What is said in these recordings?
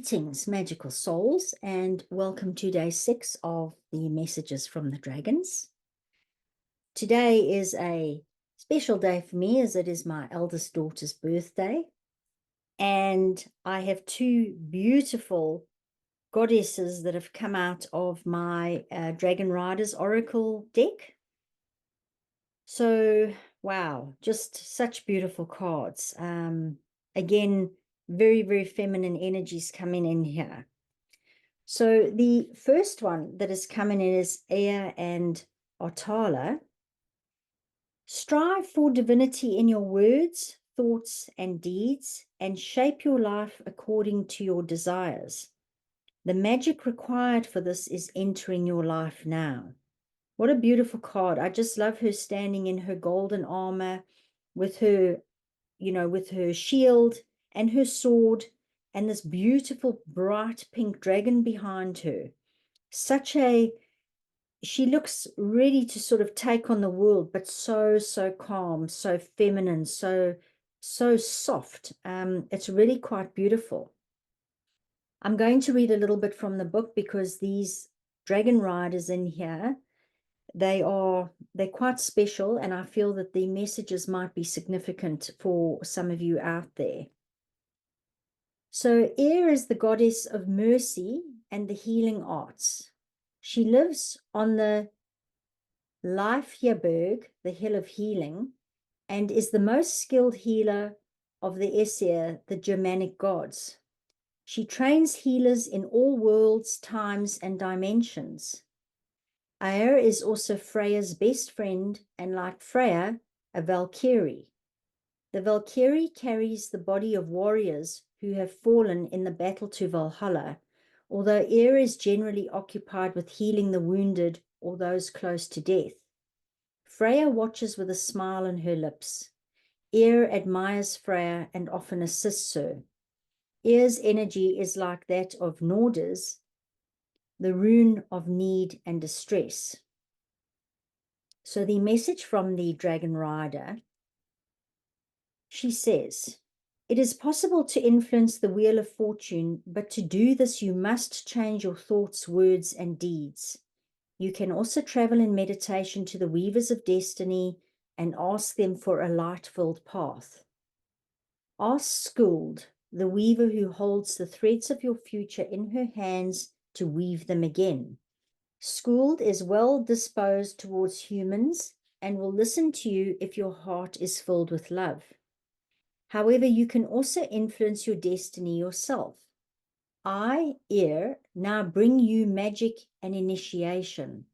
Greetings, magical souls, and welcome to day 6 of the messages from the dragons. Today is a special day for me as it is my eldest daughter's birthday, and I have two beautiful goddesses that have come out of my Dragon Riders Oracle deck. So, wow, just such beautiful cards. Again, very, very feminine energies coming in here. So the first one that is coming in is Ea and Otala. Strive for divinity in your words, thoughts, and deeds, and shape your life according to your desires. The magic required for this is entering your life now. What a beautiful card. I just love her standing in her golden armor with her, with her shield and her sword and this beautiful bright pink dragon behind her. She looks ready to sort of take on the world, but so calm, so feminine, so soft. It's really quite beautiful. I'm going to read a little bit from the book because these dragon riders in here, they're quite special, and I feel that the messages might be significant for some of you out there. So Ea is the goddess of mercy and the healing arts. She lives on the Leifjaberg, the hill of healing, and is the most skilled healer of the Aesir, the Germanic gods. She trains healers in all worlds, times, and dimensions. Ea is also Freya's best friend, and like Freya, a Valkyrie. The Valkyrie carries the body of warriors who have fallen in the battle to Valhalla, although Ea is generally occupied with healing the wounded or those close to death. Freya watches with a smile on her lips. Ea admires Freya and often assists her. Ea's energy is like that of Norda's, the rune of need and distress. So the message from the Dragon Rider, she says, it is possible to influence the wheel of fortune, but to do this you must change your thoughts, words, and deeds. You can also travel in meditation to the weavers of destiny and ask them for a light-filled path. Ask Skuld, the weaver who holds the threads of your future in her hands, to weave them again. Skuld is well disposed towards humans and will listen to you if your heart is filled with love. However, you can also influence your destiny yourself. I, Ea, now bring you magic and initiation.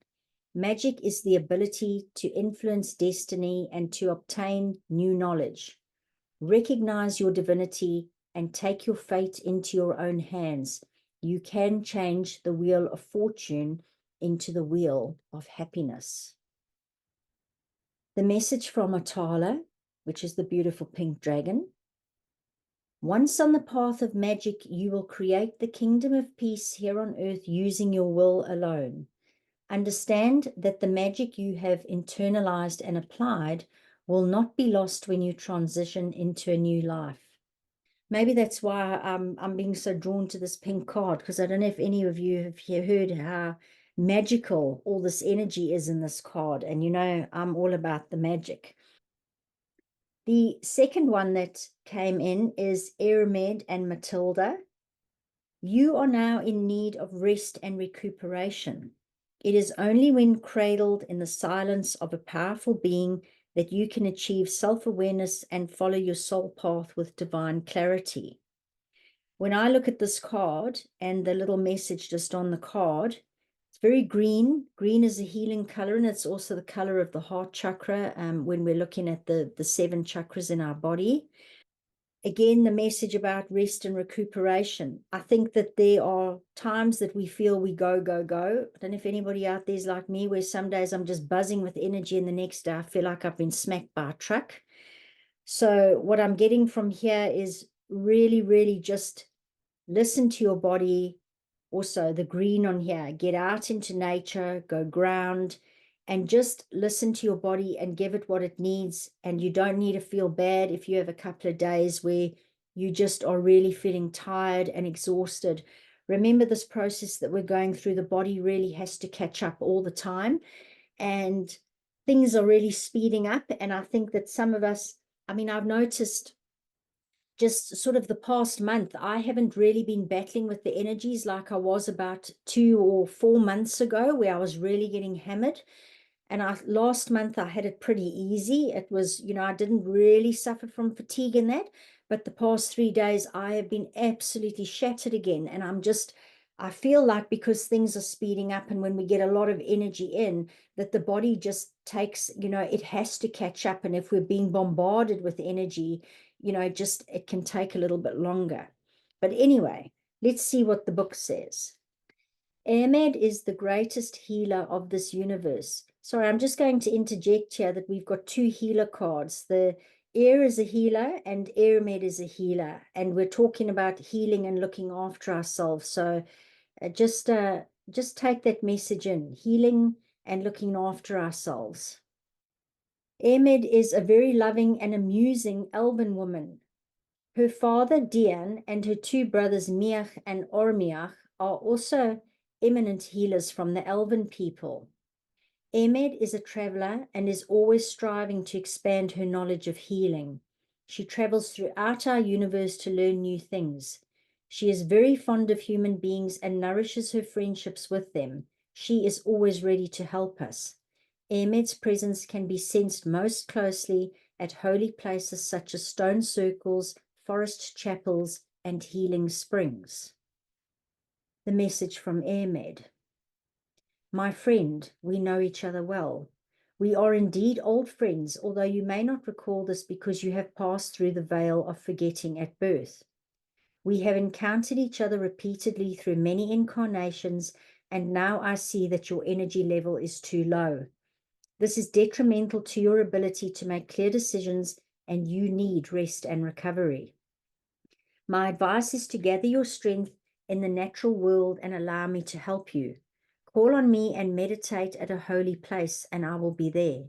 Magic is the ability to influence destiny and to obtain new knowledge. Recognize your divinity and take your fate into your own hands. You can change the wheel of fortune into the wheel of happiness. The message from Atala, which is the beautiful pink dragon. Once on the path of magic, you will create the kingdom of peace here on earth using your will alone. Understand that the magic you have internalized and applied will not be lost when you transition into a new life. Maybe that's why I'm being so drawn to this pink card, because I don't know if any of you have heard how magical all this energy is in this card. And you know, I'm all about the magic. The second one that came in is Eramed and Matilda. You are now in need of rest and recuperation. It is only when cradled in the silence of a powerful being that you can achieve self-awareness and follow your soul path with divine clarity. When I look at this card and the little message just on the card, it's very green. Green is a healing color, and it's also the color of the heart chakra when we're looking at the 7 chakras in our body. Again, the message about rest and recuperation. I think that there are times that we feel we go. I don't know if anybody out there is like me, where some days I'm just buzzing with energy and the next day I feel like I've been smacked by a truck. So what I'm getting from here is really just listen to your body. Also, the green on here, get out into nature, go ground, and just listen to your body and give it what it needs. And you don't need to feel bad if you have a couple of days where you just are really feeling tired and exhausted. Remember, this process that we're going through, the body really has to catch up all the time, and things are really speeding up. And I think that some of us, I mean, I've noticed just sort of the past month, I haven't really been battling with the energies like I was about 2 or 4 months ago, where I was really getting hammered. And last month I had it pretty easy. It was, I didn't really suffer from fatigue in that. But the past 3 days, I have been absolutely shattered again. And I feel like because things are speeding up and when we get a lot of energy in, that the body just takes, it has to catch up. And if we're being bombarded with energy, it can take a little bit longer. But anyway, let's see what the book says. Ahmed is the greatest healer of this universe. Sorry, I'm just going to interject here that we've got two healer cards. The air is a healer and Ahmed is a healer. And we're talking about healing and looking after ourselves. So just take that message in, healing and looking after ourselves. Ahmed is a very loving and amusing elven woman. Her father, Dian, and her two brothers, Miach and Ormiach, are also eminent healers from the elven people. Ahmed is a traveler and is always striving to expand her knowledge of healing. She travels throughout our universe to learn new things. She is very fond of human beings and nourishes her friendships with them. She is always ready to help us. Ahmed's presence can be sensed most closely at holy places such as stone circles, forest chapels, and healing springs. The message from Ahmed. My friend, we know each other well. We are indeed old friends, although you may not recall this because you have passed through the veil of forgetting at birth. We have encountered each other repeatedly through many incarnations, and now I see that your energy level is too low. This is detrimental to your ability to make clear decisions, and you need rest and recovery. My advice is to gather your strength in the natural world and allow me to help you. Call on me and meditate at a holy place, and I will be there.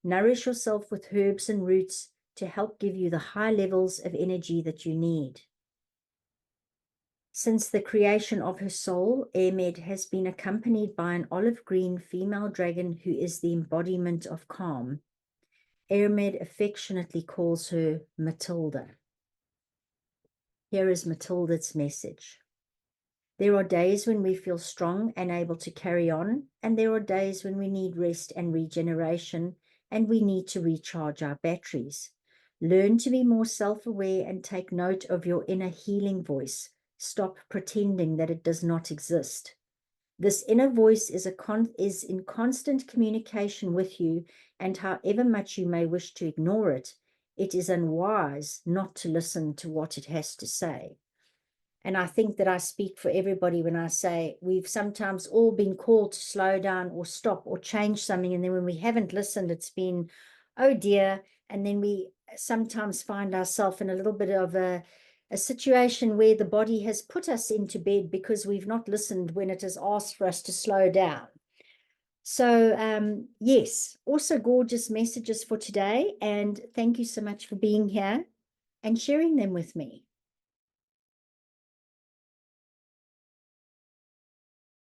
Nourish yourself with herbs and roots to help give you the high levels of energy that you need. Since the creation of her soul, Ahmed has been accompanied by an olive green female dragon who is the embodiment of calm. Ahmed affectionately calls her Matilda. Here is Matilda's message. There are days when we feel strong and able to carry on, and there are days when we need rest and regeneration, and we need to recharge our batteries. Learn to be more self-aware and take note of your inner healing voice. Stop pretending that it does not exist. This inner voice is in constant communication with you, and however much you may wish to ignore it, it is unwise not to listen to what it has to say. And I think that I speak for everybody when I say we've sometimes all been called to slow down or stop or change something. And then when we haven't listened, it's been, oh dear. And then we sometimes find ourselves in a little bit of a situation where the body has put us into bed because we've not listened when it has asked for us to slow down. So, yes, also gorgeous messages for today. And thank you so much for being here and sharing them with me.